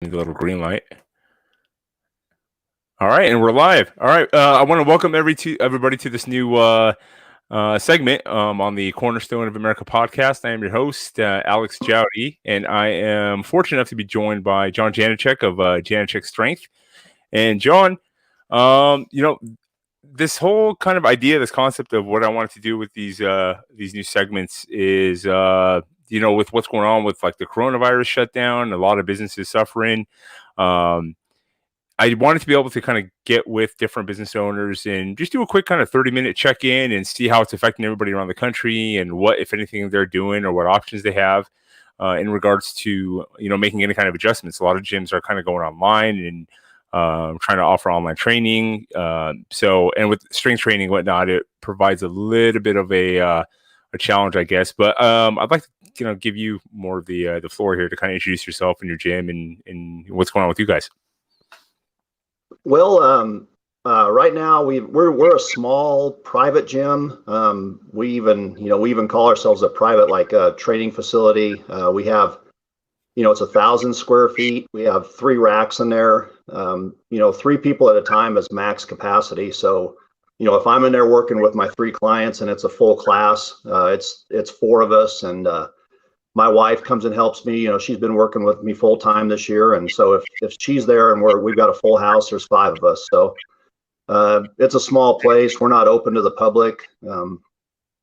The little green light. All right, and we're live. All right, I want to welcome everybody to this new segment on the Cornerstone of America podcast. I am your host, Alex Jowdy, and I am fortunate enough to be joined by John Janicek of Janicek Strength. And John, this whole kind of idea, this concept of what I wanted to do with these new segments is, with what's going on with like the coronavirus shutdown, a lot of businesses suffering. I wanted to be able to kind of get with different business owners and just do a quick kind of 30-minute check-in and see how it's affecting everybody around the country and what, if anything, they're doing or what options they have in regards to, making any kind of adjustments. A lot of gyms are kind of going online and trying to offer online training. And with strength training and whatnot, it provides a little bit of a challenge, I guess. But I'd like to, give you more of the floor here to kind of introduce yourself and your gym and what's going on with you guys. Well, right now we're a small private gym. We even call ourselves a private training facility. We have, it's 1,000 square feet. We have 3 racks in there. 3 people at a time is max capacity. So, if I'm in there working with my 3 clients and it's a full class, it's 4 of us, and my wife comes and helps me. She's been working with me full time this year, and so if she's there and we've got a full house, there's 5 of us. So it's a small place. We're not open to the public.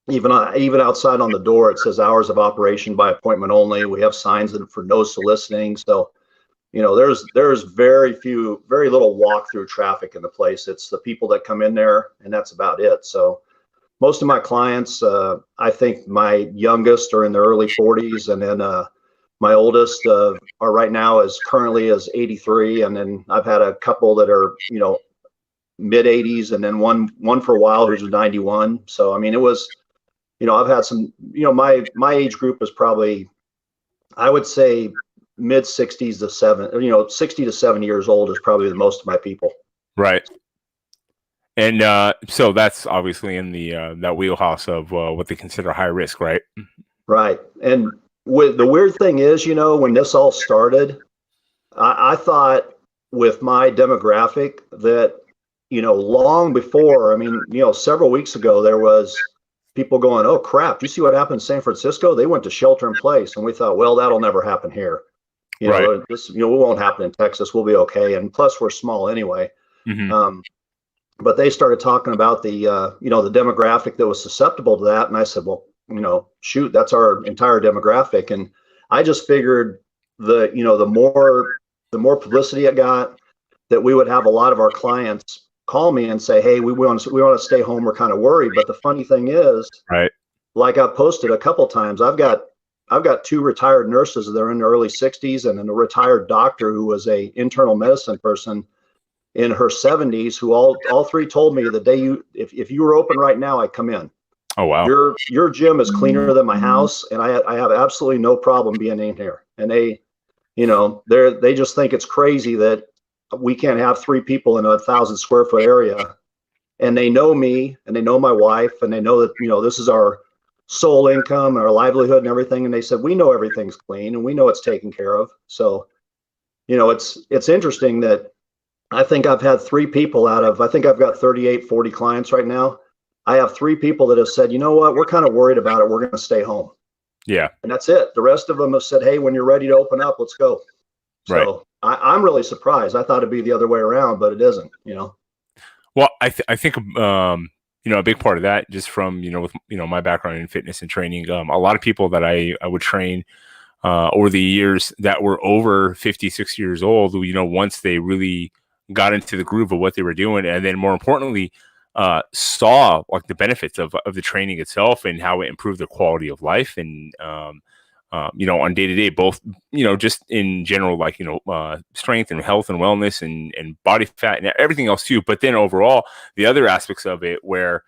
Even outside on the door, it says hours of operation by appointment only. We have signs for no soliciting. So there's very little walk-through traffic in the place. It's the people that come in there, and that's about it. So most of my clients, I think my youngest are in their early 40s, and then my oldest are right now currently is 83, and then I've had a couple that are mid 80s, and then one for a while who's 91. So I mean, it was I've had some my age group is probably, I would say, mid 60s to 60 to 70 years old is probably the most of my people. Right. And so that's obviously in the that wheelhouse of what they consider high risk, right? Right. And the weird thing is, when this all started, I thought with my demographic that, long before, several weeks ago, there was people going, "Oh crap, do you see what happened in San Francisco? They went to shelter in place." And we thought, well, that'll never happen here. Right. It won't happen in Texas. We'll be okay. And plus we're small anyway. Mm-hmm. But they started talking about the demographic that was susceptible to that. And I said, well, shoot, that's our entire demographic. And I just figured the more publicity it got, that we would have a lot of our clients call me and say, hey, we want to stay home. We're kind of worried. But the funny thing is, right, like I posted a couple times, I've got 2 retired nurses that are in their early 60s, and then a retired doctor who was a internal medicine person in her 70s, who all 3 told me the day if you were open right now, I'd come in. Oh wow. Your gym is cleaner than my house, and I have absolutely no problem being in here. And they just think it's crazy that we can't have 3 people in a 1,000 square foot area. And they know me, and they know my wife, and they know that this is our sole income and our livelihood and everything. And they said, we know everything's clean and we know it's taken care of. So it's interesting that I think I've had 3 people I think I've got 38, 40 clients right now. I have 3 people that have said, you know what, we're kind of worried about it. We're going to stay home. Yeah. And that's it. The rest of them have said, hey, when you're ready to open up, let's go. Right. So I'm really surprised. I thought it'd be the other way around, but it isn't, Well, I think, a big part of that, just from, with, my background in fitness and training, a lot of people that I would train over the years that were over 50, 60 years old, once they really got into the groove of what they were doing, and then more importantly saw like the benefits of the training itself and how it improved their quality of life and on day to day, both just in general, like strength and health and wellness and body fat and everything else too, but then overall the other aspects of it where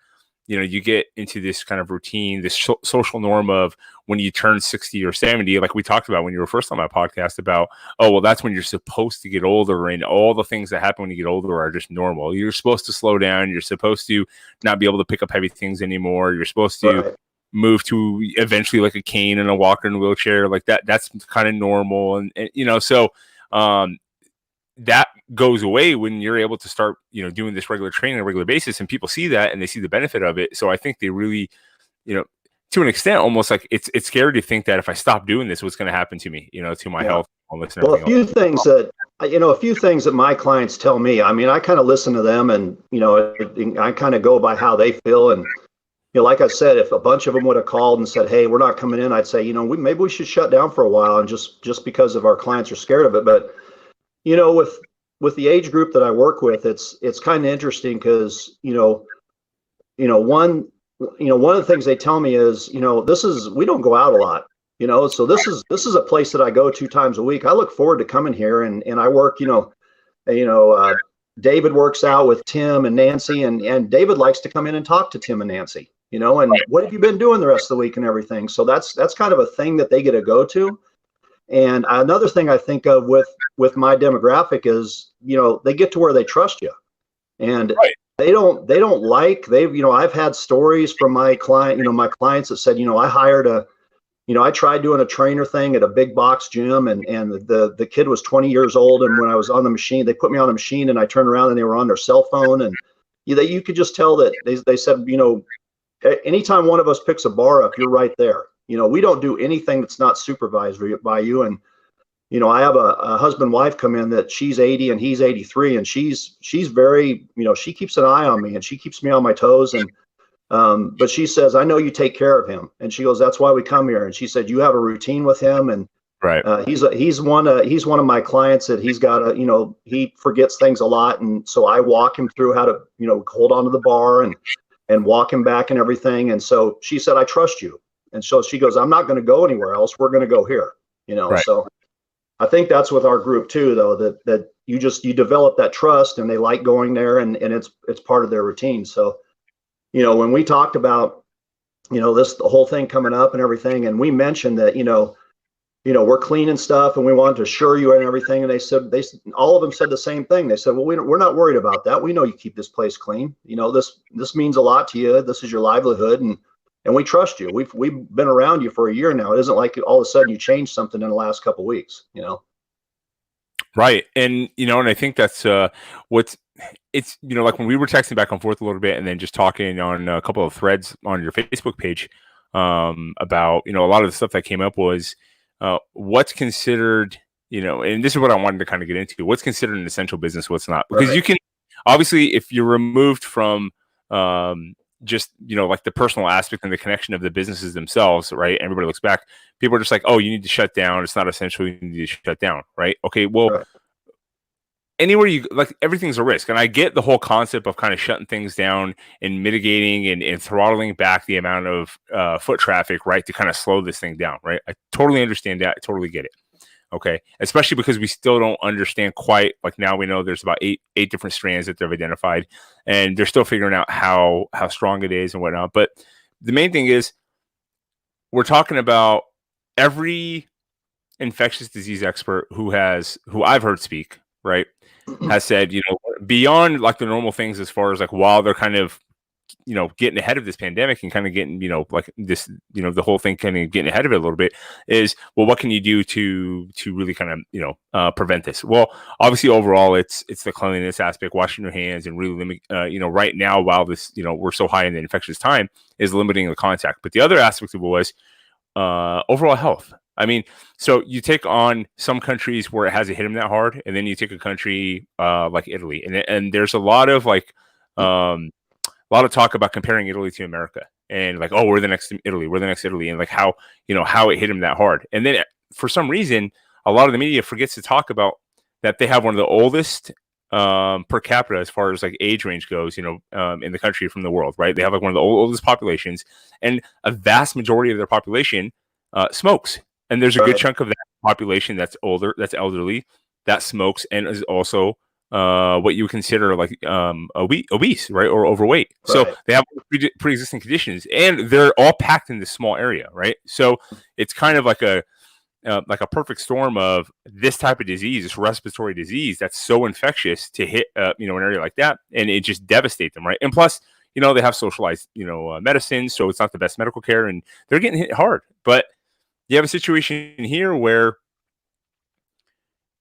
you get into this kind of routine, this social norm of when you turn 60 or 70, like we talked about when you were first on my podcast about, oh, well, that's when you're supposed to get older, and all the things that happen when you get older are just normal. You're supposed to slow down. You're supposed to not be able to pick up heavy things anymore. You're supposed to move to eventually like a cane and a walker and a wheelchair like that. That's kind of normal. And so that goes away when you're able to start, doing this regular training on a regular basis, and people see that and they see the benefit of it. So I think they really, to an extent, almost like it's scary to think that if I stop doing this, what's going to happen to me, to my health. Well, a few things that my clients tell me, I mean, I kind of listen to them, and, I kind of go by how they feel. And, like I said, if a bunch of them would have called and said, hey, we're not coming in, I'd say, maybe we should shut down for a while, and just because of our clients are scared of it. But, with the age group that I work with, it's kind of interesting because, one of the things they tell me is, we don't go out a lot, so this is a place that I go 2 times a week. I look forward to coming here, and I work, David works out with Tim and Nancy, and David likes to come in and talk to Tim and Nancy, and what have you been doing the rest of the week and everything. So that's kind of a thing that they get to go to. And another thing I think of with my demographic is, they get to where they trust you, and I've had stories from my my clients that said, I tried doing a trainer thing at a big box gym, and the kid was 20 years old. And when I was on the machine, they put me on the machine, and I turned around and they were on their cell phone. And you could just tell that they said, anytime one of us picks a bar up, you're right there. We don't do anything that's not supervised by you. And, I have a husband-wife come in that she's 80 and he's 83, and she's very, she keeps an eye on me, and she keeps me on my toes. And, but she says, I know you take care of him. And she goes, that's why we come here. And she said, you have a routine with him. And right. He's one of my clients that he's got he forgets things a lot. And so I walk him through how to, hold onto the bar and walk him back and everything. And so she said, I trust you. And so she goes, I'm not going to go anywhere else. We're going to go here, Right. So I think that's with our group too, though, that you develop that trust, and they like going there, and it's part of their routine. So, when we talked about, the whole thing coming up and everything, and we mentioned that, we're cleaning stuff and we wanted to assure you and everything. And they said, all of them said the same thing. They said, well, we're not worried about that. We know you keep this place clean. This means a lot to you. This is your livelihood. And we trust you. We've been around you for a year now. It isn't like all of a sudden you changed something in the last couple of weeks, Right. And, and I think that's it's, like when we were texting back and forth a little bit, and then just talking on a couple of threads on your Facebook page about, a lot of the stuff that came up was what's considered, and this is what I wanted to kind of get into, what's considered an essential business, what's not. Because You can, obviously, if you're removed from just, like the personal aspect and the connection of the businesses themselves, right? Everybody looks back. People are just like, oh, you need to shut down. It's not essential. You need to shut down, right? Okay, well, anywhere you, like, everything's a risk. And I get the whole concept of kind of shutting things down and mitigating and throttling back the amount of foot traffic, right? To kind of slow this thing down, right? I totally understand that. I totally get it. Okay. Especially because we still don't understand quite, like, now we know there's about eight different strands that they've identified, and they're still figuring out how strong it is and whatnot. But the main thing is, we're talking about every infectious disease expert who I've heard speak, right, has said, beyond like the normal things, as far as like while they're kind of, getting ahead of this pandemic and kind of getting, like this, the whole thing kind of getting ahead of it a little bit, is, well, what can you do to really kind of, prevent this? Well, obviously overall it's the cleanliness aspect, washing your hands, and really limit, right now, while this, we're so high in the infectious time, is limiting the contact. But the other aspect of it was overall health. I mean, so you take on some countries where it hasn't hit them that hard, and then you take a country like Italy, and there's a lot of like a lot of talk about comparing Italy to America, and like, oh, we're the next Italy, and like how it hit them that hard. And then for some reason, a lot of the media forgets to talk about that they have one of the oldest per capita, as far as like age range goes, in the country from the world, right? They have like one of the oldest populations, and a vast majority of their population smokes. And there's a good chunk of that population that's older, that's elderly, that smokes, and is also what you would consider like obese, right, or overweight. Right. So they have pre-existing conditions, and they're all packed in this small area, right? So it's kind of like a perfect storm of this type of disease, this respiratory disease that's so infectious to hit an area like that, and it just devastate them, right? And plus, they have socialized medicine, so it's not the best medical care, and they're getting hit hard. But you have a situation here where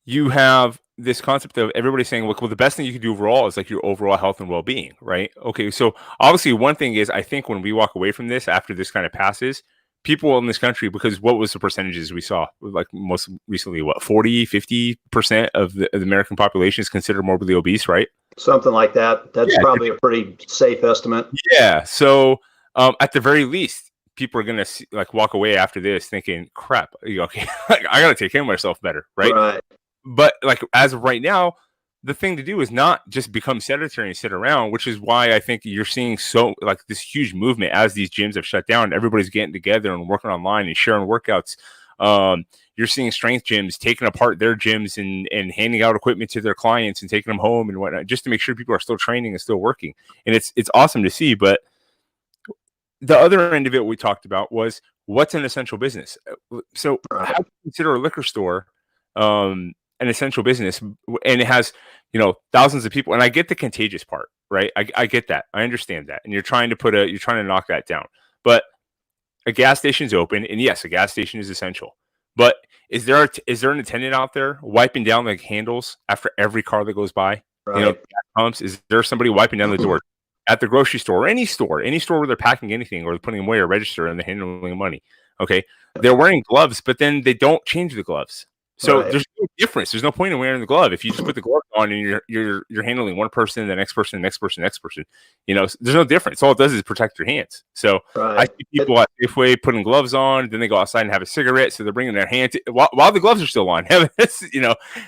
you have this concept of everybody saying, look, well, the best thing you can do overall is like your overall health and well-being, right? Okay, so obviously one thing is I think when we walk away from this after this kind of passes, people in this country, because what was the percentages we saw? Like most recently, what, 40-50% of the American population is considered morbidly obese, right? Something like that. That's probably a pretty safe estimate. Yeah. So at the very least, people are gonna like walk away after this thinking, "Crap, okay, like, I gotta take care of myself better," right? Right. But like as of right now, the thing to do is not just become sedentary and sit around, which is why I think you're seeing so like this huge movement as these gyms have shut down. Everybody's getting together and working online and sharing workouts. You're seeing strength gyms taking apart their gyms and handing out equipment to their clients and taking them home and whatnot, just to make sure people are still training and still working. And it's awesome to see. But the other end of it we talked about was what's an essential business. So how do you consider a liquor store an essential business? And it has, thousands of people. And I get the contagious part, right? I get that. I understand that. And you're trying to knock that down. But a gas station's open, and yes, a gas station is essential. But is there an attendant out there wiping down like handles after every car that goes by? Right. Pumps. Is there somebody wiping down the door at the grocery store or any store where they're packing anything or they're putting away a register and they're handling money? Okay, they're wearing gloves, but then they don't change the gloves. So there's no difference. There's no point in wearing the glove if you just put the glove on and you're handling one person, the next person, the next person, the next person. There's no difference. All it does is protect your hands. So I see people at Safeway putting gloves on, then they go outside and have a cigarette, so they're bringing their hands while the gloves are still on.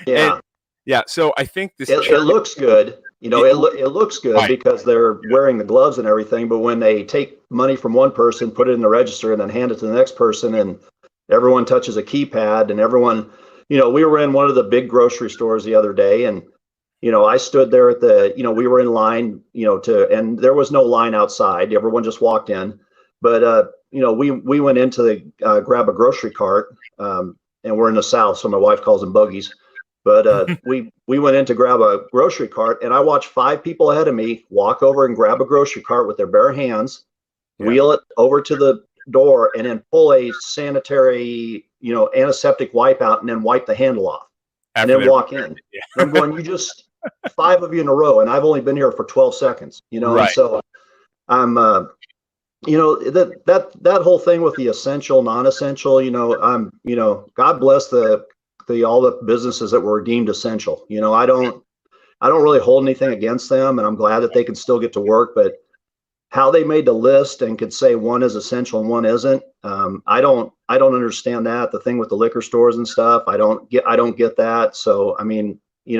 Yeah. So I think this it looks good. It looks good because they're wearing the gloves and everything. But when they take money from one person, put it in the register, and then hand it to the next person, and everyone touches a keypad, and everyone. We were in one of the big grocery stores the other day, and, I stood there at we were in line, and there was no line outside. Everyone just walked in. But, we went into grab a grocery cart, and we're in the South, so my wife calls them buggies. But we went in to grab a grocery cart, and I watched 5 people ahead of me walk over and grab a grocery cart with their bare hands, wheel it over to the door, and then pull a sanitary antiseptic wipe out and then wipe the handle off and then walk in. Yeah. I'm going, you just 5 of you in a row, and I've only been here for 12 seconds, right. And so I'm, that whole thing with the essential, non-essential, God bless all the businesses that were deemed essential. I don't really hold anything against them, and I'm glad that they can still get to work, but how they made the list and could say one is essential and one isn't. I don't understand that. The thing with the liquor stores and stuff, I don't get that. So, I mean, it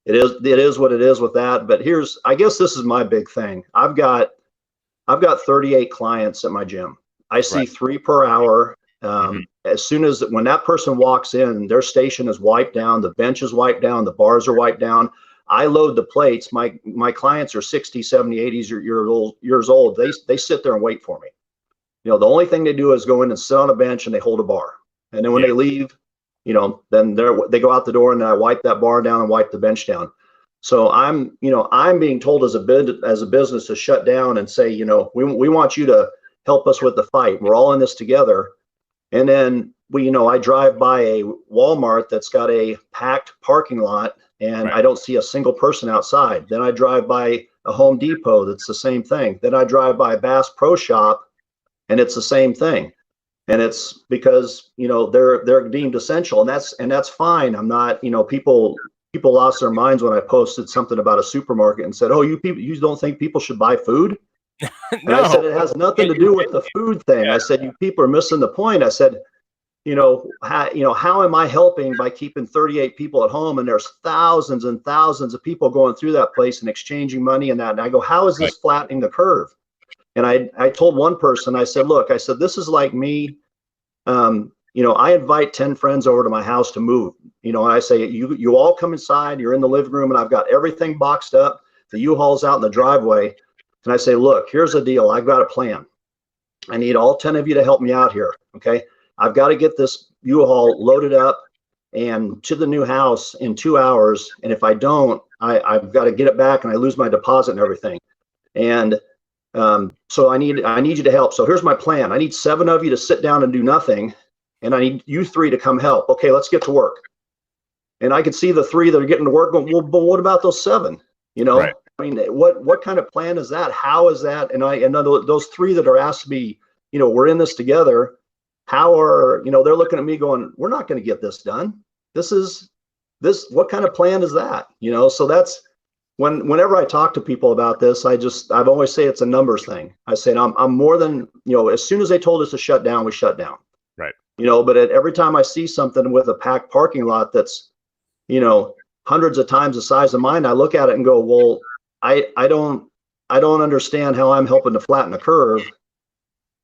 is what it is with that. But I guess this is my big thing. I've got 38 clients at my gym. I see 3 per hour. As soon as when that person walks in, their station is wiped down, the bench is wiped down, the bars are wiped down. I load the plates. My clients are 60, 70, 80 years old. They sit there and wait for me. The only thing they do is go in and sit on a bench and they hold a bar. And then when they leave, then they go out the door, and then I wipe that bar down and wipe the bench down. So I'm being told as a business to shut down and say, we want you to help us with the fight. We're all in this together. And then I drive by a Walmart that's got a packed parking lot, and I don't see a single person outside. Then I drive by a Home Depot that's the same thing. Then I drive by a Bass Pro Shop, and it's the same thing. And it's because they're deemed essential, and that's fine. I'm not people lost their minds when I posted something about a supermarket and said, "Oh, you don't think people should buy food?" No. And I said it has nothing to do with the food thing. I said you people are missing the point. I said, how am I helping by keeping 38 people at home, and there's thousands and thousands of people going through that place and exchanging money and that. And I go, how is this flattening the curve? And I told one person, I said, look, this is like me. I invite 10 friends over to my house to move, and I say, you all come inside, you're in the living room, and I've got everything boxed up. The U-Haul's out in the driveway. And I say, look, here's the deal. I've got a plan. I need all 10 of you to help me out here. Okay. I've got to get this U-Haul loaded up and to the new house in 2 hours. And if I don't, I've got to get it back, and I lose my deposit and everything. And so I need you to help. So here's my plan. I need 7 of you to sit down and do nothing, and I need you 3 to come help. Okay, let's get to work. And I could see the 3 that are getting to work going, well, but what about those 7? You know, Right. I mean, what kind of plan is that? How is that? And those 3 that are asked to be, you know, we're in this together. How are, you know, they're looking at me going, we're not going to get this done. What kind of plan is that? You know, so that's whenever I talk to people about this, I've always say it's a numbers thing. I said, I'm more than, you know, as soon as they told us to shut down, we shut down. Right. You know, but every time I see something with a packed parking lot that's, you know, hundreds of times the size of mine, I look at it and go, well, I don't understand how I'm helping to flatten the curve,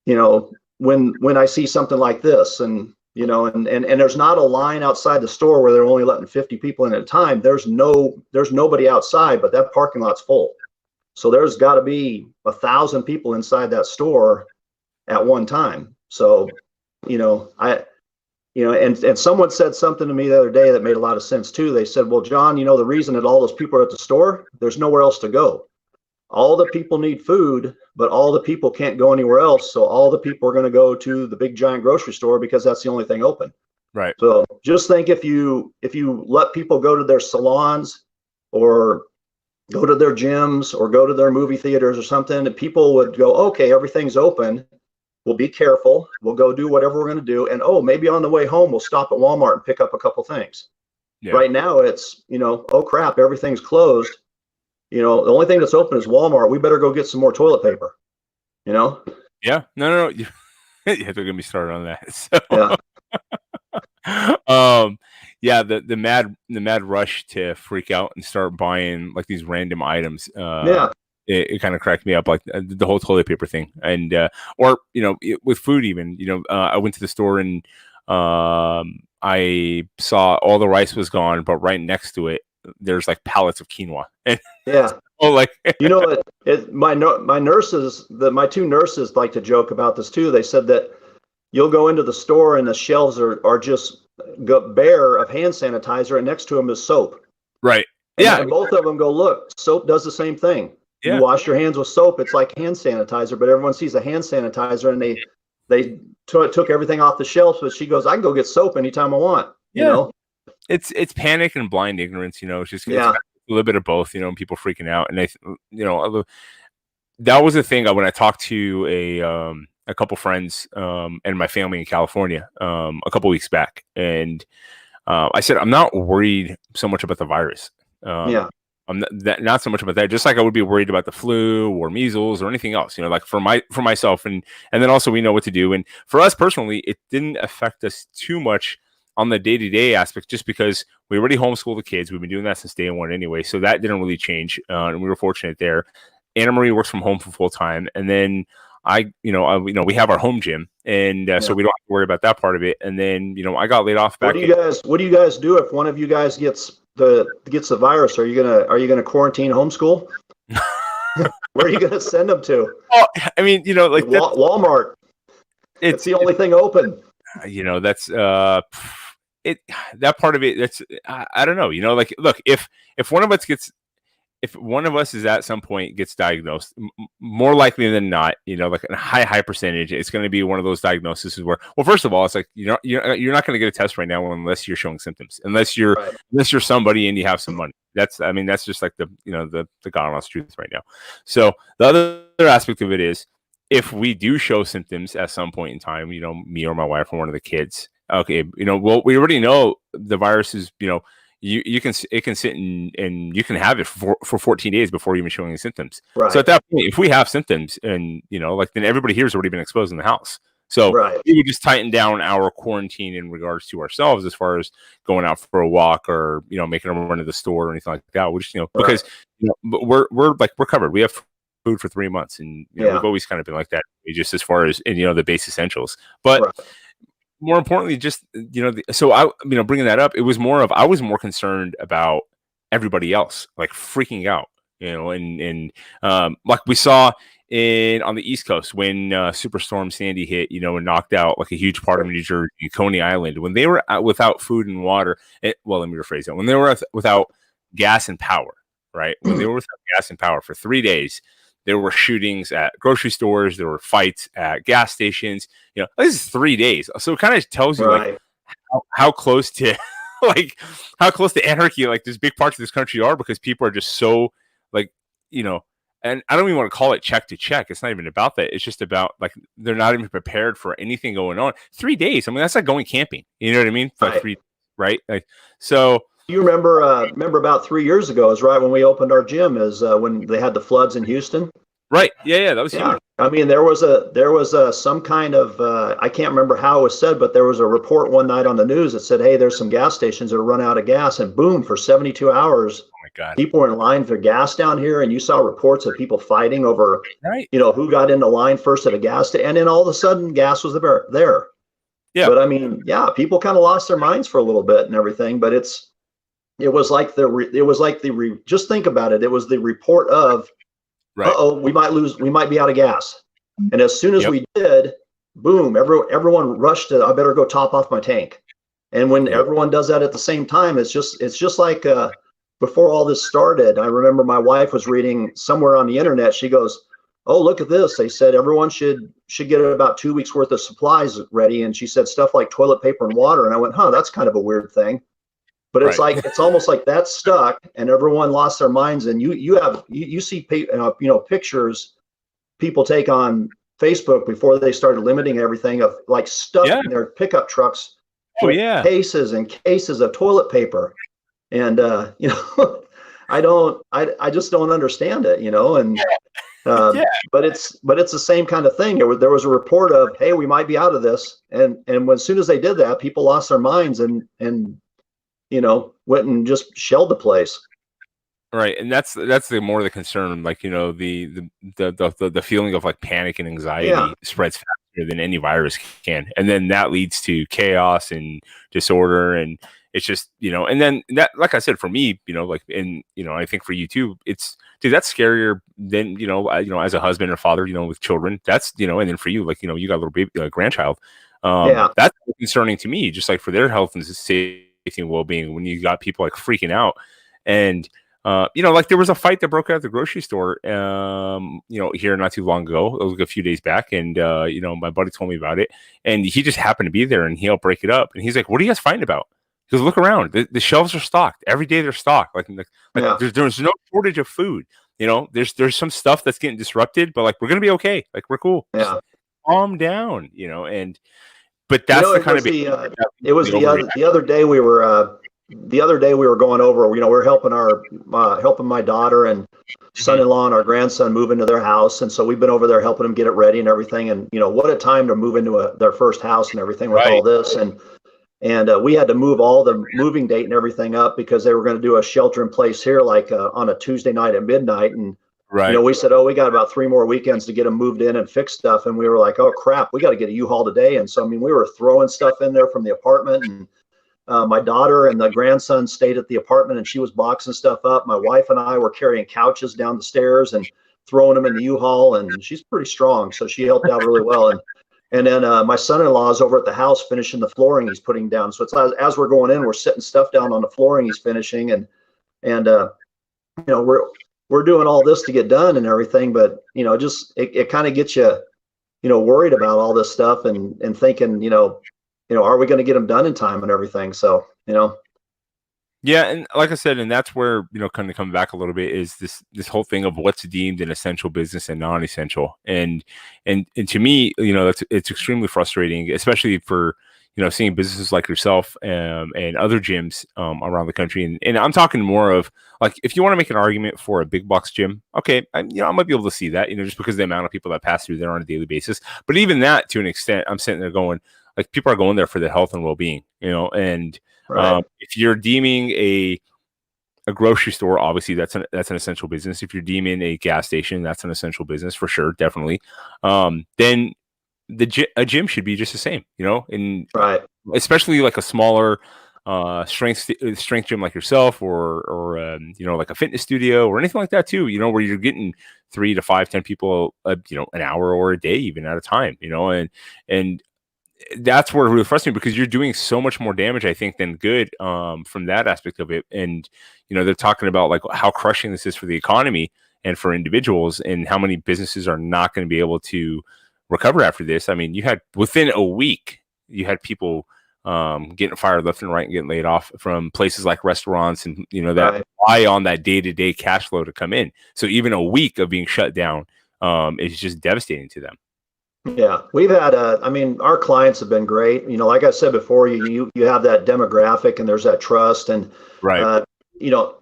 you know, when I see something like this. And, you know, and there's not a line outside the store where they're only letting 50 people in at a time. There's nobody outside, but that parking lot's full. So there's got to be 1,000 people inside that store at one time. So, you know, and someone said something to me the other day that made a lot of sense too. They said, well, John, you know, the reason that all those people are at the store, there's nowhere else to go. All the people need food, but all the people can't go anywhere else. So all the people are going to go to the big giant grocery store because that's the only thing open. Right. So just think if you let people go to their salons or go to their gyms or go to their movie theaters or something, and people would go, okay, everything's open. We'll be careful. We'll go do whatever we're going to do. And maybe on the way home, we'll stop at Walmart and pick up a couple things. Yeah. Right now it's, you know, oh crap, everything's closed. You know, the only thing that's open is Walmart. We better go get some more toilet paper, you know? Yeah. No. You have to get me started on that. So. Yeah. The mad rush to freak out and start buying like these random items. It kind of cracked me up, like the whole toilet paper thing. And, or, you know, with food even, you know, I went to the store and I saw all the rice was gone, but right next to it, there's like pallets of quinoa. And yeah. Oh, like you know, my 2 nurses like to joke about this too. They said that you'll go into the store and the shelves are just bare of hand sanitizer, and next to them is soap. Right. Yeah. And both of them go, look, soap does the same thing. Yeah. You wash your hands with soap, it's like hand sanitizer, but everyone sees a hand sanitizer and they took everything off the shelf. But she goes, I can go get soap anytime I want. You know, it's panic and blind ignorance. You know, it's just a little bit of both. You know, and people freaking out, and you know, that was the thing when I talked to a couple friends and my family in California a couple weeks back, and I said I'm not worried so much about the virus. I'm not so much about that. Just like I would be worried about the flu or measles or anything else, you know, like for myself. And then also we know what to do. And for us personally, it didn't affect us too much on the day-to-day aspect, just because we already homeschool the kids. We've been doing that since day one anyway. So that didn't really change. And we were fortunate there. Anna Marie works from home for full time. And then we have our home gym, and so we don't have to worry about that part of it. And then, you know, I got laid off back. What do you guys do if one of you guys gets the virus? Are you gonna quarantine homeschool? Where are you gonna send them to? Oh, I mean, you know, like Walmart. It's the only thing open. You know, that's that part of it. That's I don't know. You know, like look, if one of us is at some point gets diagnosed, more likely than not, you know, like a high percentage, it's going to be one of those diagnoses where, well, first of all, it's like you're not going to get a test right now unless you're showing symptoms, unless you're somebody and you have some money. That's just like the God honest truth right now. So the other aspect of it is, if we do show symptoms at some point in time, you know, me or my wife or one of the kids, okay, you know, well, we already know the virus is, you know, it can sit and you can have it for 14 days before even showing the symptoms. Right. So at that point, if we have symptoms and, you know, like then everybody here has already been exposed in the house. So we would just tighten down our quarantine in regards to ourselves as far as going out for a walk or, you know, making a run to the store or anything like that. We just, you know, because, you know, we're covered. We have food for 3 months, and you know, we've always kind of been like that, just as far as, you know, the base essentials. But more importantly, just, you know, so I, you know, bringing that up, it was more of, I was more concerned about everybody else, like freaking out, you know, and like we saw on the East Coast when Superstorm Sandy hit, you know, and knocked out like a huge part of New Jersey, Coney Island, when they were without food and water. Well, let me rephrase that. When they were without gas and power, right? When they were without gas and power for 3 days, there were shootings at grocery stores. There were fights at gas stations. You know, this is 3 days. So it kind of tells you like how close to like how close to anarchy like there's big parts of this country are because people are just so like, you know, and I don't even want to call it check to check. It's not even about that. It's just about like they're not even prepared for anything going on. 3 days. I mean, that's like going camping. You know what I mean? For like Right. 3, right? Like so. You remember about 3 years ago is right when we opened our gym is when they had the floods in Houston. Right. Yeah. That was Yeah. huge. I mean, there was some kind of I can't remember how it was said, but there was a report one night on the news that said, "Hey, there's some gas stations that are run out of gas," and boom, for 72 hours, Oh my God. people were in line for gas down here, and you saw reports of people fighting over, Right. who got into line first at a gas station, and then all of a sudden, gas was there. Yeah. But I mean, yeah, people kind of lost their minds for a little bit and everything, but it was like just think about it. It was the report of, Right. we might be out of gas. And as soon as Yep. we did, boom, everyone rushed to, I better go top off my tank. And when Yep. everyone does that at the same time, it's just like before all this started, I remember my wife was reading somewhere on the internet. She goes, "Oh, look at this. They said everyone should get about 2 weeks worth of supplies ready." And she said stuff like toilet paper and water. And I went, "Huh, that's kind of a weird thing." But it's Right. like it's almost like that's stuck, and everyone lost their minds. And you see pictures people take on Facebook before they started limiting everything of like stuff Yeah. in their pickup trucks Oh with yeah. cases and cases of toilet paper, and I just don't understand it, and Yeah. but it's the same kind of thing. There was a report of, hey, we might be out of this, and as soon as they did that, people lost their minds and went and just shelled the place. Right, and that's the more the concern, like the feeling of like panic and anxiety Yeah. spreads faster than any virus can, and then that leads to chaos and disorder, and it's just and then that, like I said, for me, like I think for you too, it's dude, that's scarier than as a husband or father, with children, that's and then for you, like you got a little baby, grandchild, Yeah. that's concerning to me, just like for their health and safety and well-being when you got people like freaking out and. Like there was a fight that broke out at the grocery store, here not too long ago. It was like a few days back, and my buddy told me about it, and he just happened to be there, and he helped break it up. And he's like, "What are you guys fighting about?" He goes, "Look around. The shelves are stocked every day. They're stocked. Like Yeah. there's no shortage of food. There's some stuff that's getting disrupted, but like we're gonna be okay. Like we're cool. Yeah. Just calm down. But that's the kind of it was the other day we were." The other day we were going over, we were helping helping my daughter and son-in-law and our grandson move into their house. And so we've been over there helping them get it ready and everything. And, what a time to move into their first house and everything with all this. And we had to move all the moving date and everything up because they were going to do a shelter in place here, like on a Tuesday night at midnight. And, we said, oh, we got about 3 more weekends to get them moved in and fix stuff. And we were like, oh crap, we got to get a U-Haul today. And so, we were throwing stuff in there from the apartment, and my daughter and the grandson stayed at the apartment, and she was boxing stuff up. My wife and I were carrying couches down the stairs and throwing them in the U-Haul, and she's pretty strong, so she helped out really well. And then my son-in-law is over at the house finishing the flooring he's putting down. So it's as we're going in, we're setting stuff down on the flooring he's finishing, and we're doing all this to get done and everything. But just it kind of gets you worried about all this stuff and thinking are we going to get them done in time and everything? So, Yeah, and like I said, and that's where kind of coming back a little bit is this whole thing of what's deemed an essential business and non-essential, and to me, it's extremely frustrating, especially for seeing businesses like yourself and other gyms around the country, and I'm talking more of like if you want to make an argument for a big box gym, okay, I might be able to see that, just because of the amount of people that pass through there on a daily basis, but even that to an extent, I'm sitting there going. Like people are going there for their health and well-being, and right. If you're deeming a grocery store, obviously that's an essential business. If you're deeming a gas station, that's an essential business for sure, definitely. Then a gym should be just the same, and right. Especially like a smaller strength gym like yourself, or like a fitness studio or anything like that too. Where you're getting 3 to 5, 10 people, an hour or a day even at a time, and that's where it really frustrates me because you're doing so much more damage, I think, than good from that aspect of it. And, they're talking about like how crushing this is for the economy and for individuals and how many businesses are not going to be able to recover after this. I mean, you had within a week, you had people getting fired left and right and getting laid off from places like restaurants and, that Right. rely on that day-to-day cash flow to come in. So even a week of being shut down is just devastating to them. Yeah, we've had, I mean, our clients have been great. Like I said before, you have that demographic and there's that trust. And, Right. you know,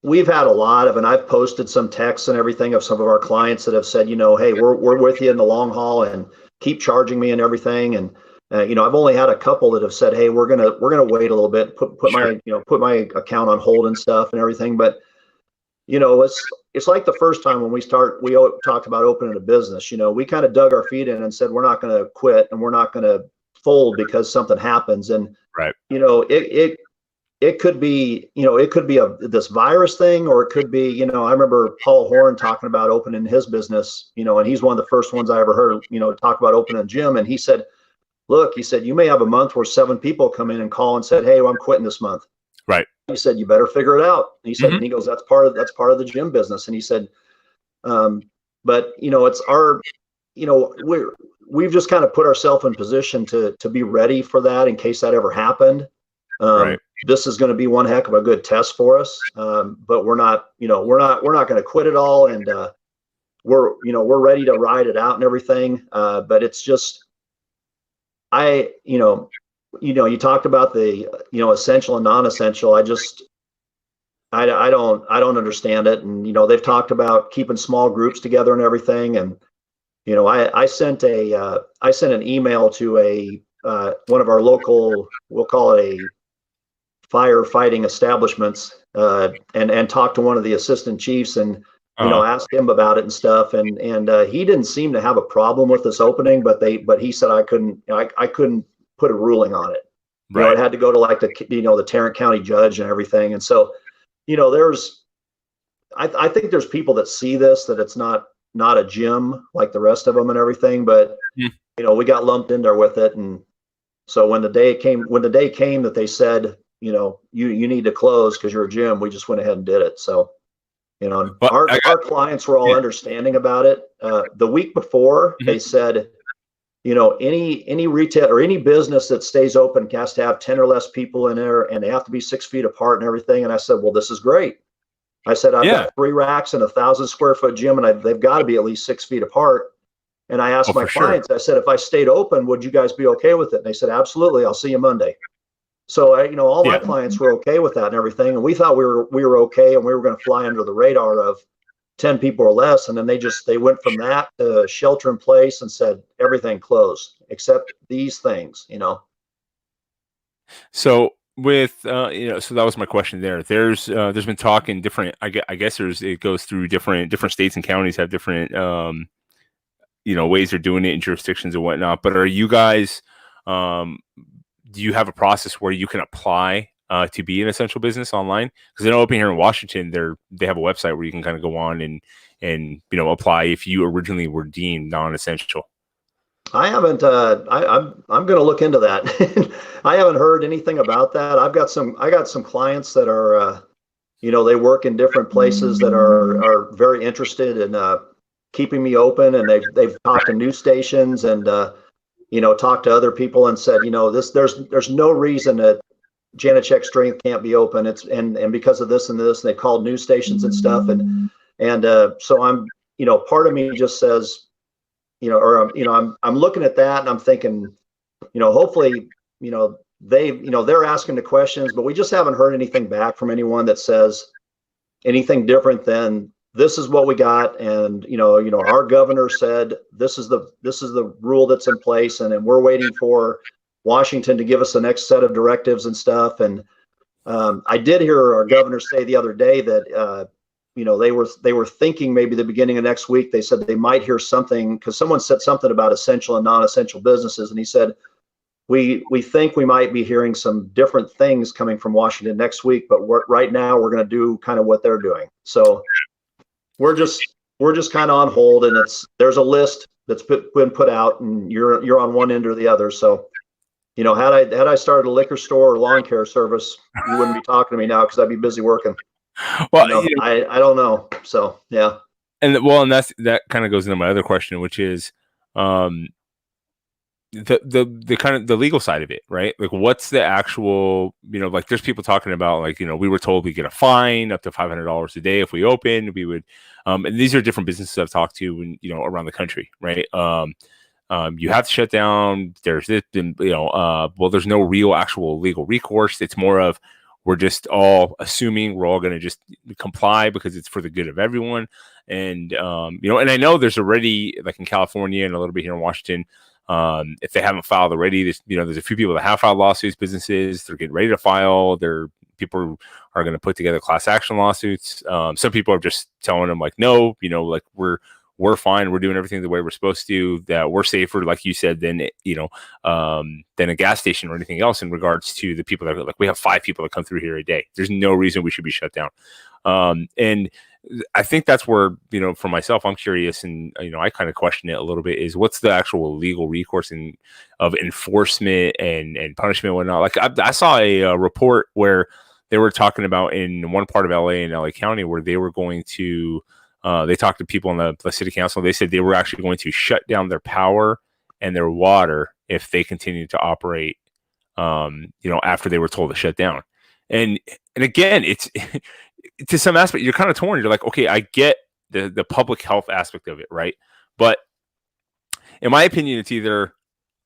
we've had a lot of, and I've posted some texts and everything of some of our clients that have said, hey, we're with you in the long haul and keep charging me and everything. And, I've only had a couple that have said, hey, we're gonna wait a little bit, put Sure. put my account on hold and stuff and everything. But it's like the first time when we talked about opening a business. We kind of dug our feet in and said we're not going to quit and we're not going to fold because something happens. And Right. It could be this virus thing, or it could be, I remember Paul Horn talking about opening his business, and he's one of the first ones I ever heard, talk about opening a gym. And he said, look, you may have a month where 7 people come in and call and said, hey, well, I'm quitting this month. Right. He said, you better figure it out. And he said, and he goes, that's part of the gym business. And he said, but it's our, we've just kind of put ourselves in position to be ready for that in case that ever happened. Right. This is going to be one heck of a good test for us. But we're not going to quit it all. And we're ready to ride it out and everything. But it's just, you talked about the, essential and non-essential. I don't understand it. And, they've talked about keeping small groups together and everything. And, I sent an email to one of our local, we'll call it a firefighting establishments, and talked to one of the assistant chiefs and, asked him about it and stuff. And he didn't seem to have a problem with this opening, but he said I couldn't put a ruling on it. Right. It had to go to like the Tarrant County judge and everything. And so, I think there's people that see this, that it's not a gym like the rest of them and everything, but we got lumped in there with it. And so when the day came that they said, you need to close because you're a gym, we just went ahead and did it. So, our clients were all understanding about it. The week before, they said, any retail or any business that stays open has to have 10 or less people in there, and they have to be 6 feet apart and everything. And I said, well, this is great. I said, I've got 3 racks and 1,000 square foot gym, and they've got to be at least 6 feet apart. And I asked my clients, I said, if I stayed open, would you guys be okay with it? And they said, absolutely. I'll see you Monday. So all my clients were okay with that and everything. And we thought we were okay, and we were going to fly under the radar of 10 people or less. And then they went from that to shelter in place and said everything closed except these things, So with so that was my question there. There's been talk in different, I guess it goes through different states and counties have different ways they're doing it in jurisdictions and whatnot. But are you guys do you have a process where you can apply to be an essential business online? Because I know up here in Washington, they have a website where you can kind of go on and apply if you originally were deemed non-essential. I haven't. I'm going to look into that. I haven't heard anything about that. I got some clients that are, they work in different places that are very interested in keeping me open, and they've talked to news stations and talked to other people and said, there's no reason that Janacek Strength can't be open. And because of this and this, and they called news stations and stuff, and so I'm, part of me just says, I'm looking at that and I'm thinking, hopefully, they're asking the questions, but we just haven't heard anything back from anyone that says anything different than this is what we got. And, our governor said, this is the rule that's in place. And then we're waiting for Washington to give us the next set of directives and stuff. And I did hear our governor say the other day that, they were thinking maybe the beginning of next week. They said they might hear something because someone said something about essential and non-essential businesses. And he said, we think we might be hearing some different things coming from Washington next week, but right now we're going to do kind of what they're doing. So we're just kind of on hold, and there's a list that's been put out, and you're on one end or the other. So, had I started a liquor store or lawn care service, you wouldn't be talking to me now because I'd be busy working. Well, I don't know. So, yeah. And that kind of goes into my other question, which is, the kind of the legal side of it, right? Like, what's the actual, like, there's people talking about, like, we were told we get a fine up to $500 a day if we open. We would, and these are different businesses I've talked to, around the country, right? You have to shut down. There's this, well, there's no real actual legal recourse. It's more of, we're just all assuming we're all going to just comply because it's for the good of everyone. And, and I know there's already, like in California and a little bit here in Washington, if they haven't filed already, there's a few people that have filed lawsuits, businesses, they're getting ready to file. People are going to put together class action lawsuits. Some people are just telling them, like, no, like, we're fine. We're doing everything the way we're supposed to, that we're safer, like you said, than a gas station or anything else in regards to the people that are, like, we have 5 people that come through here a day. There's no reason we should be shut down. And I think that's where, for myself, I'm curious, and, I kind of question it a little bit, is what's the actual legal recourse of enforcement and punishment and whatnot. Like, I saw a report where they were talking about in one part of LA and LA County where they were going to, they talked to people on the city council. They said they were actually going to shut down their power and their water if they continued to operate, after they were told to shut down. And again, it's to some aspect, you're kind of torn. You're like, okay, I get the public health aspect of it, right? But in my opinion, it's either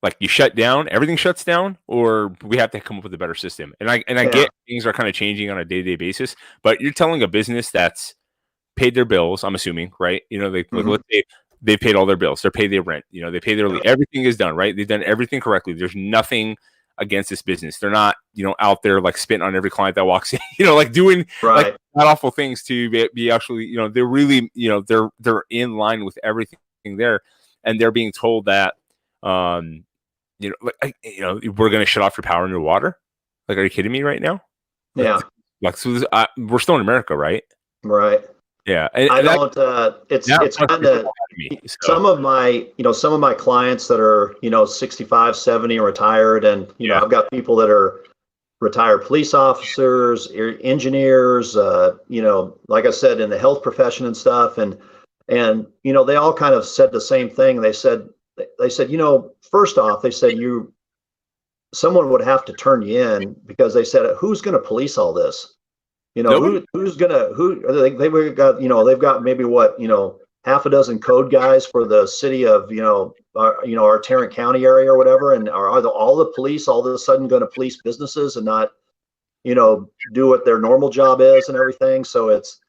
like you shut down, everything shuts down, or we have to come up with a better system. And I get things are kind of changing on a day-to-day basis, but you're telling a business that's paid their bills, I'm assuming, right? Let's say they paid all their bills, they paid their rent, they pay their everything is done, right? They've done everything correctly. There's nothing against this business. They're not, out there like spitting on every client that walks in, like doing like not awful things to be actually, they're really, they're in line with everything there, and they're being told that, we're going to shut off your power and your water. Like, are you kidding me right now? Yeah. Like, so we're still in America, right? Right. Yeah, and I don't. It's kind of some of my clients that are 65, 70 and retired, and I've got people that are retired police officers, engineers, like I said, in the health profession and stuff, and they all kind of said the same thing. They said, first off, they said someone would have to turn you in, because they said, who's going to police all this? Who's gonna they've got maybe half a dozen code guys for the city of our Tarrant County area or whatever, and are all the police all of a sudden going to police businesses and not do what their normal job is and everything? So it's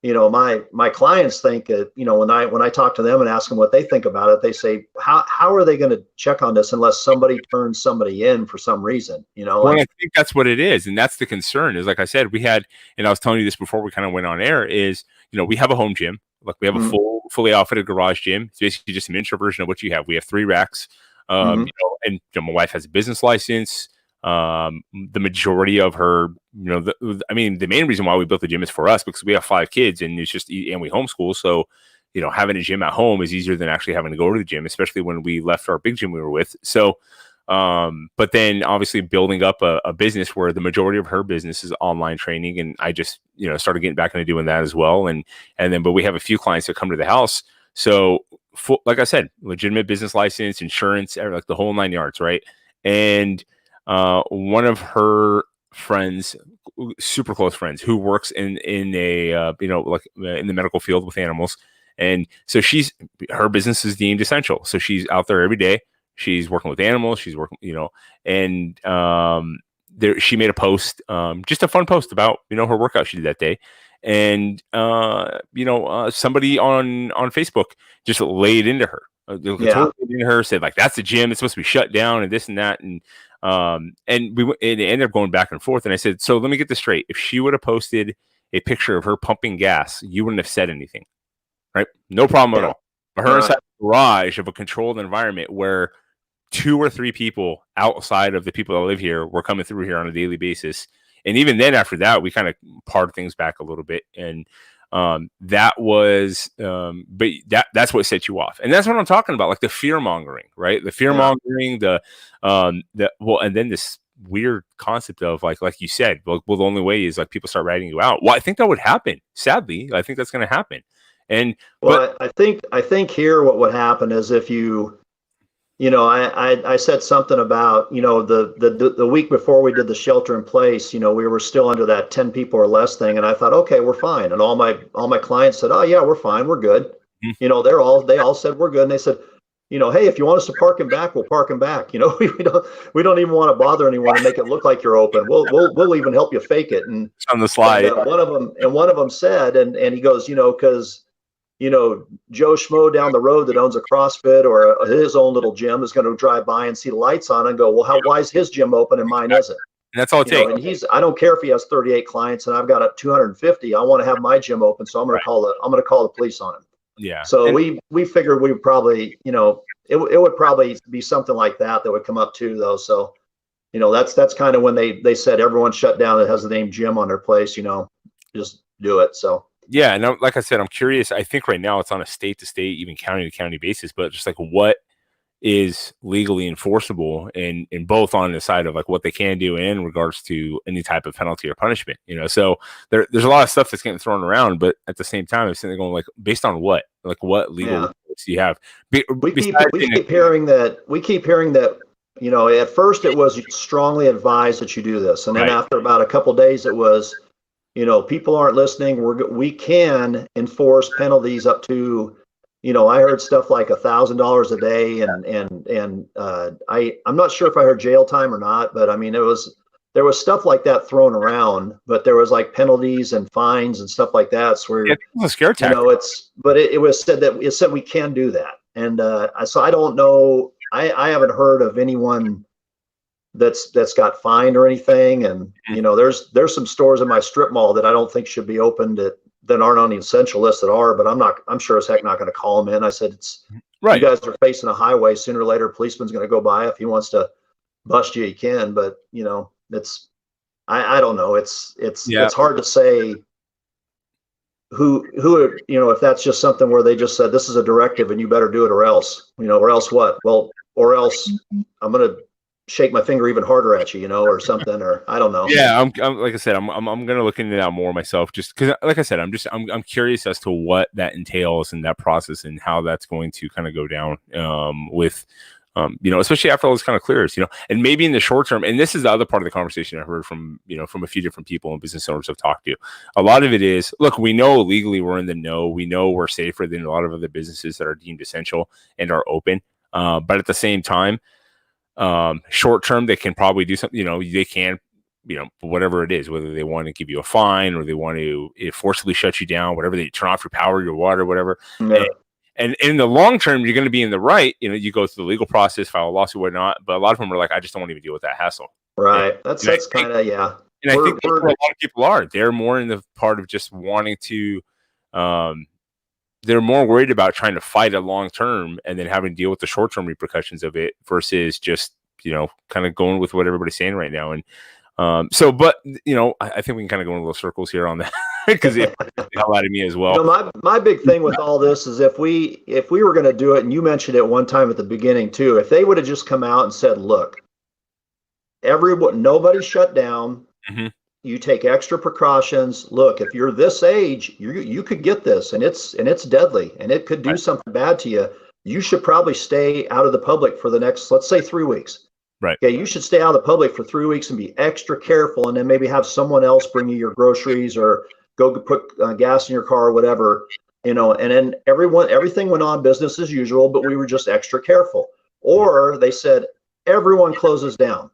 my clients think that when I talk to them and ask them what they think about it, they say, how are they going to check on this unless somebody turns somebody in for some reason? Well, I think that's what it is, and that's the concern. Is, like I said, we had, and I was telling you this before we kind of went on air, is we have a home gym, like we have a fully outfitted garage gym. It's basically just a miniature version of what you have. We have 3 racks, and my wife has a business license. The majority of her, the main reason why we built the gym is for us, because we have 5 kids, and it's just, and we homeschool. So, having a gym at home is easier than actually having to go to the gym, especially when we left our big gym we were with. So, but then obviously building up a business where the majority of her business is online training. And I just, started getting back into doing that as well. But we have a few clients that come to the house. So like I said, legitimate business license, insurance, like the whole 9 yards. Right. And, one of her friends, super close friends, who works in a in the medical field with animals, and so her business is deemed essential. So she's out there every day. She's working with animals. She's working, and she made a post, just a fun post about her workout she did that day, and somebody on Facebook just laid into her. Said, like, that's the gym. It's supposed to be shut down and this and that. And it ended up going back and forth. And I said, so let me get this straight. If she would have posted a picture of her pumping gas, you wouldn't have said anything, right? No problem at all. But her inside the garage of a controlled environment where 2 or 3 people outside of the people that live here were coming through here on a daily basis. And even then, after that, we kind of parted things back a little bit. And that was, but that's what set you off. And that's what I'm talking about. Like the fear mongering, right? The fear mongering, and then this weird concept of like you said, well, the only way is like people start writing you out. Well, I think that would happen. Sadly, I think that's going to happen. And I think here what would happen is if you I said something about, the week before we did the shelter in place, we were still under that 10 people or less thing. And I thought, okay, we're fine. And all my clients said, oh yeah, we're fine. We're good. Mhm. They all said, we're good. And they said, hey, if you want us to park him back, we'll park him back. We don't even want to bother anyone and make it look like you're open. We'll even help you fake it. And It's on the slide. one of them said, and he goes, because Joe Schmo down the road that owns a CrossFit or his own little gym is going to drive by and see the lights on and go, well, why is his gym open and mine isn't? And that's all it takes. And I don't care if he has 38 clients and I've got 250. I want to have my gym open, so I'm going to call the police on him. Yeah. So we figured we would probably, it would probably be something like that would come up too, though. So, that's kind of when they said everyone shut down that has the name gym on their place. Just do it. So. Yeah, and like I said, I'm curious. I think right now it's on a state to state, even county to county basis, but just like what is legally enforceable and both on the side of like what they can do in regards to any type of penalty or punishment, so there's a lot of stuff that's getting thrown around, but at the same time, I'm sitting there going like, based on what legal do you have? We keep hearing that, at first it was strongly advised that you do this. And then after about a couple of days, it was, people aren't listening. We can enforce penalties up to, I heard stuff like $1,000 a day, and I'm not sure if I heard jail time or not, but I mean, there was stuff like that thrown around, but there was like penalties and fines and stuff like that. So where, it was a scare tactic. It was said we can do that. And so I don't know. I haven't heard of anyone that's got fined or anything. And there's some stores in my strip mall that I don't think should be opened that aren't on the essential list that are, but I'm sure as heck not going to call them in. I said, you guys are facing a highway. Sooner or later, a policeman's going to go by. If he wants to bust you, he can. But I don't know. It's hard to say who if that's just something where they just said this is a directive and you better do it or else what? Well, or else I'm going to shake my finger even harder at you, or something, or I don't know. Yeah, I'm like I said, I'm gonna look into that more myself, just because, like I said, I'm curious as to what that entails and that process and how that's going to kind of go down with especially after all this kind of clears, and maybe in the short term. And this is the other part of the conversation I heard from from a few different people and business owners I've talked to. A lot of it is, look, we know legally we're in the know, we know we're safer than a lot of other businesses that are deemed essential and are open, but at the same time, short term, they can probably do something, they can, whatever it is, whether they want to give you a fine or they want to forcibly shut you down, whatever, they turn off your power, your water, whatever. Yeah. And in the long term, you're going to be in the right, you go through the legal process, file a lawsuit, whatnot. But a lot of them are like, I just don't want to even deal with that hassle. Right. That's kind of, yeah. And I think that's where a lot of people are. They're more in the part of just wanting to, they're more worried about trying to fight it long term and then having to deal with the short term repercussions of it versus just, kind of going with what everybody's saying right now. And but I think we can kind of go in little circles here on that because it hell out of me as well. My big thing with all this is if we were going to do it, and you mentioned it one time at the beginning too, if they would have just come out and said, look, nobody shut down. Mm-hmm. You take extra precautions. Look, if you're this age, you could get this, and it's deadly, and it could do something bad to you. You should probably stay out of the public for the next, let's say, 3 weeks. Right. Okay, you should stay out of the public for 3 weeks and be extra careful, and then maybe have someone else bring you your groceries or go put gas in your car or whatever. And then everything went on business as usual, but we were just extra careful. Or they said everyone closes down.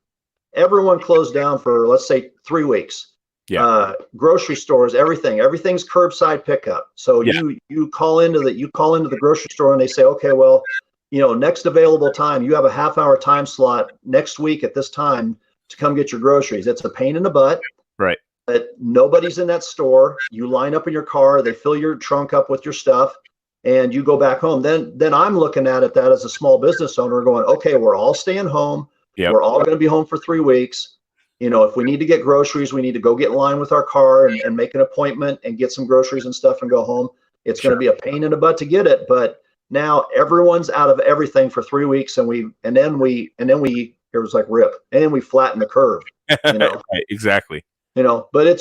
Everyone closed down for, let's say, 3 weeks. Yeah. Grocery stores, everything's curbside pickup. So you call into the grocery store and they say, okay, well, next available time, you have a half-hour time slot next week at this time to come get your groceries. It's a pain in the butt. Right. But nobody's in that store. You line up in your car, they fill your trunk up with your stuff, and you go back home. Then I'm looking at that as a small business owner going, okay, we're all staying home. Yep. We're all going to be home for 3 weeks. If we need to get groceries, we need to go get in line with our car and make an appointment and get some groceries and stuff and go home. It's going to be a pain in the butt to get it, but now everyone's out of everything for 3 weeks, and then we it was like rip, and we flatten the curve. Right, exactly. But I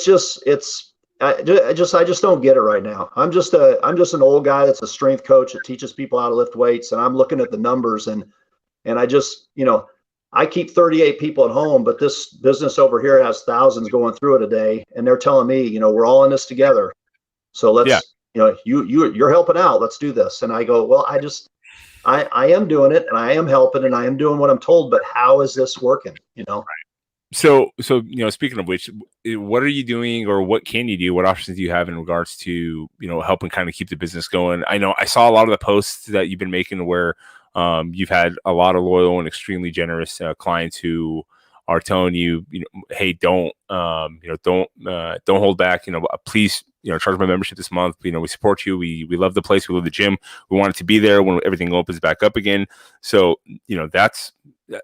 just don't get it right now. I'm just an old guy that's a strength coach that teaches people how to lift weights, and I'm looking at the numbers, and And I just, I keep 38 people at home, but this business over here has thousands going through it a day. And they're telling me, we're all in this together. So Yeah. let's, you're helping out. Let's do this. And I go, well, I am doing it and I am helping and I am doing what I'm told, but how is this working? So, speaking of which, what are you doing or what can you do? What options do you have in regards to, helping kind of keep the business going? I know I saw a lot of the posts that you've been making where you've had a lot of loyal and extremely generous clients who are telling you, hey, don't hold back, please, charge my membership this month. We support you. We love the place. We love the gym. We want it to be there when everything opens back up again. So,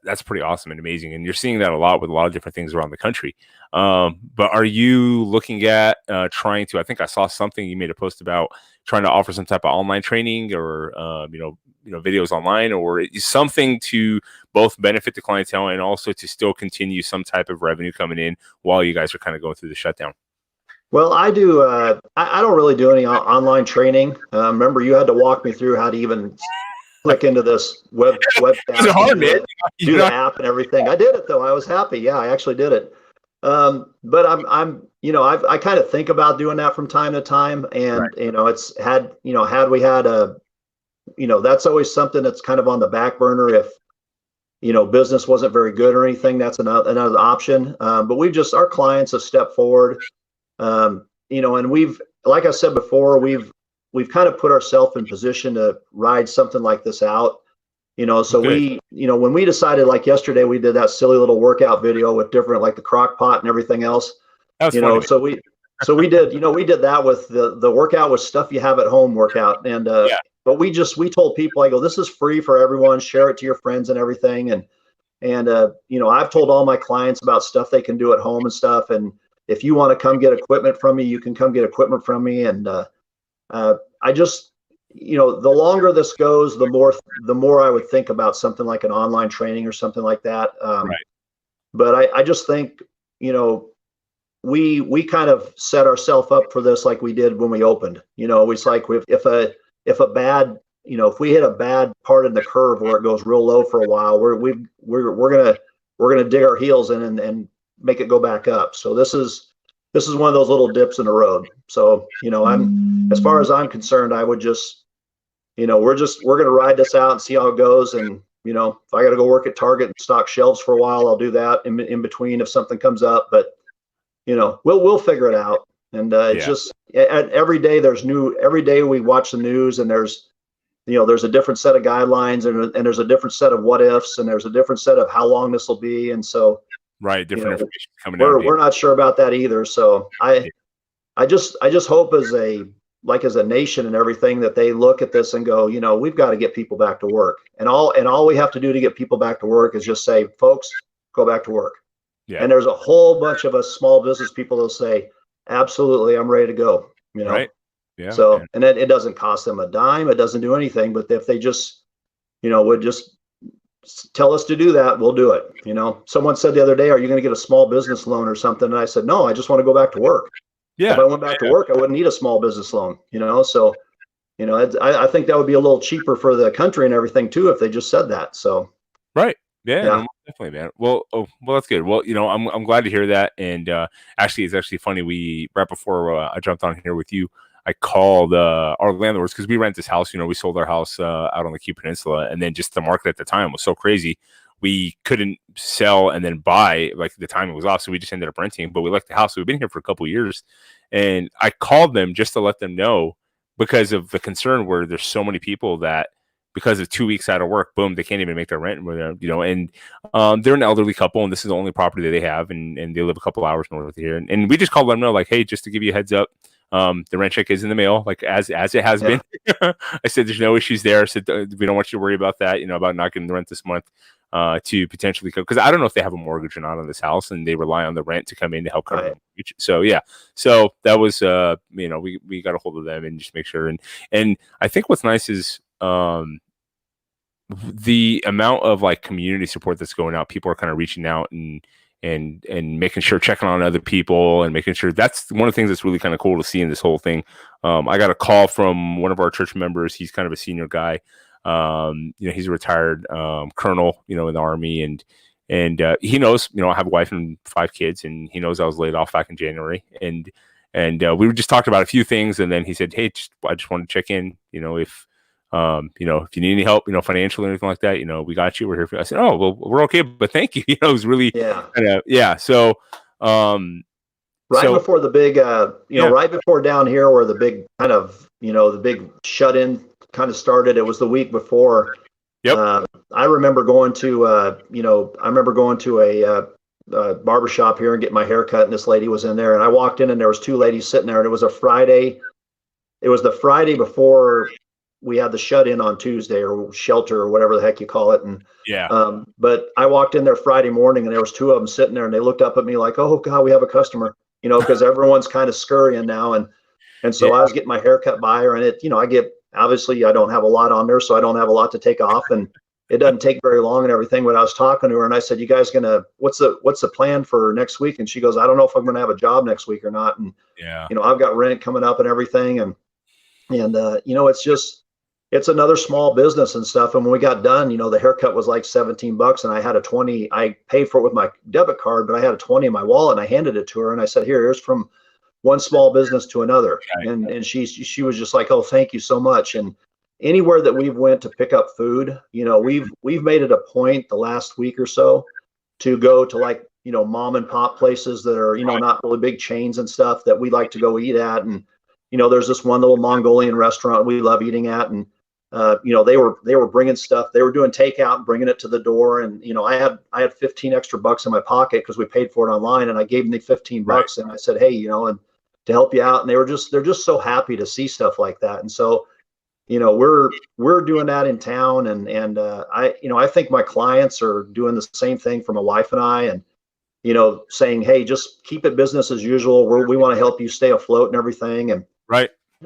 that's pretty awesome and amazing. And you're seeing that a lot with a lot of different things around the country. But are you looking at trying to, I think I saw something you made a post about trying to offer some type of online training or, videos online, or something to both benefit the clientele and also to still continue some type of revenue coming in while you guys are kind of going through the shutdown? Well, I do. I don't really do any online training. Remember, you had to walk me through how to even click into this web It's hard, man. Do the app and everything. I did it though. I was happy. Yeah, I actually did it. But I kind of think about doing that from time to time, and right. It's had we had a, that's always something that's kind of on the back burner if business wasn't very good or anything. That's another option. But our clients have stepped forward. And we've, like I said before, we've kind of put ourselves in position to ride something like this out, so we, when we decided, like yesterday, we did that silly little workout video with different, like the crock pot and everything else, funny. so we did that with the workout was stuff you have at home workout. And, but we told people, I go, this is free for everyone, share it to your friends and everything. And I've told all my clients about stuff they can do at home and stuff. And if you want to come get equipment from me, you can come get equipment from me. And, I just, the longer this goes, the more I would think about something like an online training or something like that. Right. But I just think, we kind of set ourselves up for this like we did when we opened. It's like if we hit a bad part in the curve where it goes real low for a while, we're gonna dig our heels in and make it go back up. So this is one of those little dips in the road. So, as far as I'm concerned, I would just, we're going to ride this out and see how it goes. And, if I got to go work at Target and stock shelves for a while, I'll do that in between if something comes up. But, we'll figure it out. And it's just every day every day we watch the news and there's a different set of guidelines and there's a different set of what ifs and there's a different set of how long this will be. And so, right, different information coming out. We're not sure about that either. So I just hope as a nation and everything that they look at this and go, we've got to get people back to work. And all we have to do to get people back to work is just say, folks, go back to work. Yeah. And there's a whole bunch of us small business people that'll say, absolutely, I'm ready to go. Right. Yeah. So, and then it doesn't cost them a dime. It doesn't do anything. But if they just, would just tell us to do that, we'll do it. Someone said the other day, are you going to get a small business loan or something? And I said, no, I just want to go back to work. Yeah. If I went back to work, I wouldn't need a small business loan, so, I think that would be a little cheaper for the country and everything too, if they just said that. So. Right. Yeah. No, definitely, man. Well, that's good. Well, I'm glad to hear that. And actually, it's actually funny. Right before I jumped on here with you, I called our landlords because we rent this house. We sold our house out on the Key Peninsula, and then just the market at the time was so crazy, we couldn't sell and then buy. Like the timing was off, so we just ended up renting. But we liked the house. So we've been here for a couple of years, and I called them just to let them know because of the concern where there's so many people that because of 2 weeks out of work, boom, they can't even make their rent. And they're an elderly couple, and this is the only property that they have, and they live a couple hours north of here. And we just called them know, like, hey, just to give you a heads up. The rent check is in the mail, like as it has been. I said, there's no issues there. I said, we don't want you to worry about that, about not getting the rent this month to potentially come. Because I don't know if they have a mortgage or not on this house and they rely on the rent to come in to help cover the mortgage. So, so that was, we got a hold of them and just make sure. And I think what's nice is the amount of like community support that's going out. People are kind of reaching out and making sure, checking on other people and making sure. That's one of the things that's really kind of cool to see in this whole thing. I got a call from one of our church members. He's kind of a senior guy. He's a retired colonel, in the Army, and he knows, I have a wife and 5 kids, and he knows I was laid off back in January, and we were just talked about a few things, and then he said, "Hey, I just wanted to check in, if if you need any help, financially or anything like that, we got you. We're here for you." I said, "Oh, well, we're okay, but thank you." It was really, So, before the big, right before down here where the big kind of, the big shut in kind of started, it was the week before. Yep. I remember going to, a barbershop here and get my hair cut, and this lady was in there, and I walked in and there was 2 ladies sitting there, and it was a Friday. It was the Friday before we had the shut in on Tuesday, or shelter, or whatever the heck you call it. And but I walked in there Friday morning, and there was 2 of them sitting there, and they looked up at me like, "Oh God, we have a customer," because everyone's kind of scurrying now. And so I was getting my hair cut by her, and obviously I don't have a lot on there, so I don't have a lot to take off, and it doesn't take very long and everything. But I was talking to her, and I said, "You guys what's the plan for next week?" And she goes, "I don't know if I'm going to have a job next week or not." And, I've got rent coming up and everything. And it's another small business and stuff. And when we got done, the haircut was like $17, and I had a 20. I paid for it with my debit card, but I had a 20 in my wallet, and I handed it to her, and I said, "Here's from one small business to another." And she was just like, "Oh, thank you so much." And anywhere that we've went to pick up food, we've made it a point the last week or so to go to, like, mom and pop places that are, not really big chains and stuff that we like to go eat at. And, there's this one little Mongolian restaurant we love eating at. And, they were bringing stuff. They were doing takeout and bringing it to the door. And, I had 15 extra bucks in my pocket because we paid for it online, and I gave them the 15 bucks. And I said, "Hey, and to help you out." And they're just so happy to see stuff like that. And so, we're doing that in town. And I think my clients are doing the same thing for my wife and I, and, saying, "Hey, just keep it business as usual. We want to help you stay afloat and everything." And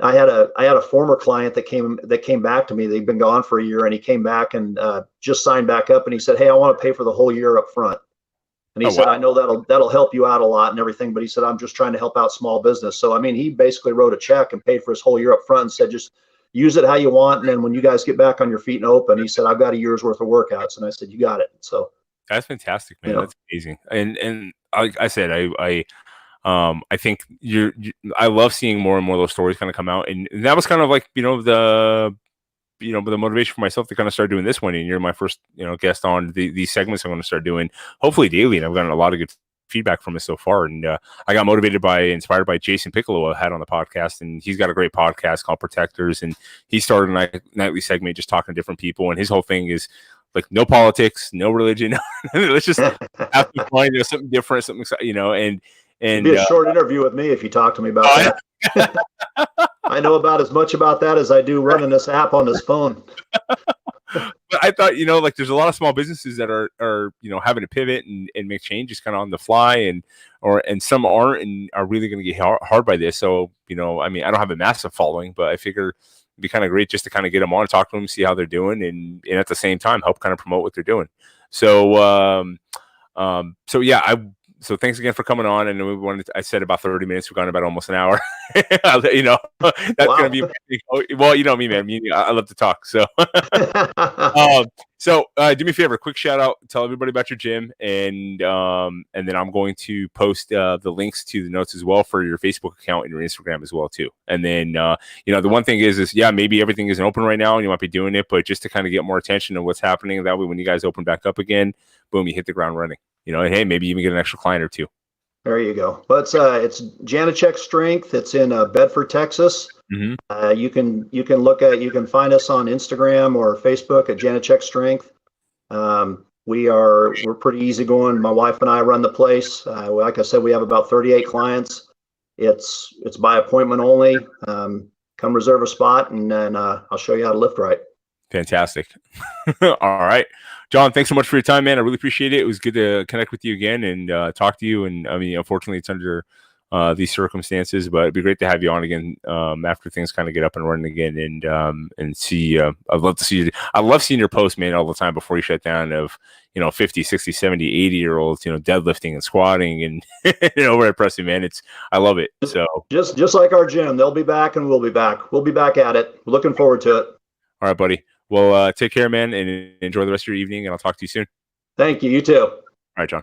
I had a former client that came back to me. They'd been gone for a year, and he came back and just signed back up, and he said, "Hey, I want to pay for the whole year up front." And he said, "I know that'll help you out a lot and everything," but he said, "I'm just trying to help out small business." So, I mean, he basically wrote a check and paid for his whole year up front and said, "Just use it how you want. And then when you guys get back on your feet and open," he said, "I've got a year's worth of workouts." And I said, "You got it." So that's fantastic, man. That's amazing. And like I said, I think I love seeing more and more of those stories kind of come out. And that was kind of like, the motivation for myself to kind of start doing this one. And you're my first, guest on these segments I'm going to start doing, hopefully daily. And I've gotten a lot of good feedback from it so far. And I got inspired by Jason Piccolo I had on the podcast, and he's got a great podcast called Protectors. And he started a nightly segment just talking to different people. And his whole thing is like, no politics, no religion. Let's just have to find something different, something, and it'd be a short interview with me if you talk to me about that. I know about as much about that as I do running this app on this phone. But I thought, there's a lot of small businesses that are having to pivot and make changes kind of on the fly, and some aren't and are really going to get hard by this. So, I don't have a massive following, but I figure it'd be kind of great just to kind of get them on, talk to them, see how they're doing, and at the same time help kind of promote what they're doing. So, So thanks again for coming on. And I said about 30 minutes. We've gone about almost an hour. That's going to be, well, me, man. I love to talk. So, do me a favor, quick shout out, tell everybody about your gym. And then I'm going to post the links to the notes as well for your Facebook account and your Instagram as well too. And then, the one thing is maybe everything isn't open right now and you might be doing it, but just to kind of get more attention to what's happening. That way, when you guys open back up again, boom, you hit the ground running. And hey, maybe even get an extra client or 2. There you go. Well, it's Janacek Strength. It's in Bedford, Texas. Mm-hmm. You can find us on Instagram or Facebook at Janacek Strength. We're pretty easygoing. My wife and I run the place. Like I said, we have about 38 clients. It's by appointment only. Come reserve a spot, and then I'll show you how to lift right. Fantastic. All right, John, thanks so much for your time, man. I really appreciate it. It was good to connect with you again and talk to you. And unfortunately, it's under these circumstances, but it'd be great to have you on again after things kind of get up and running again, and see. I'd love to see you. I love seeing your posts, man, all the time before you shut down of 50, 60, 70, 80-year-olds, deadlifting and squatting and overhead pressing, man. I love it. So just like our gym, they'll be back and we'll be back. We'll be back at it. Looking forward to it. All right, buddy. Well, take care, man, and enjoy the rest of your evening, and I'll talk to you soon. Thank you. You too. All right, John.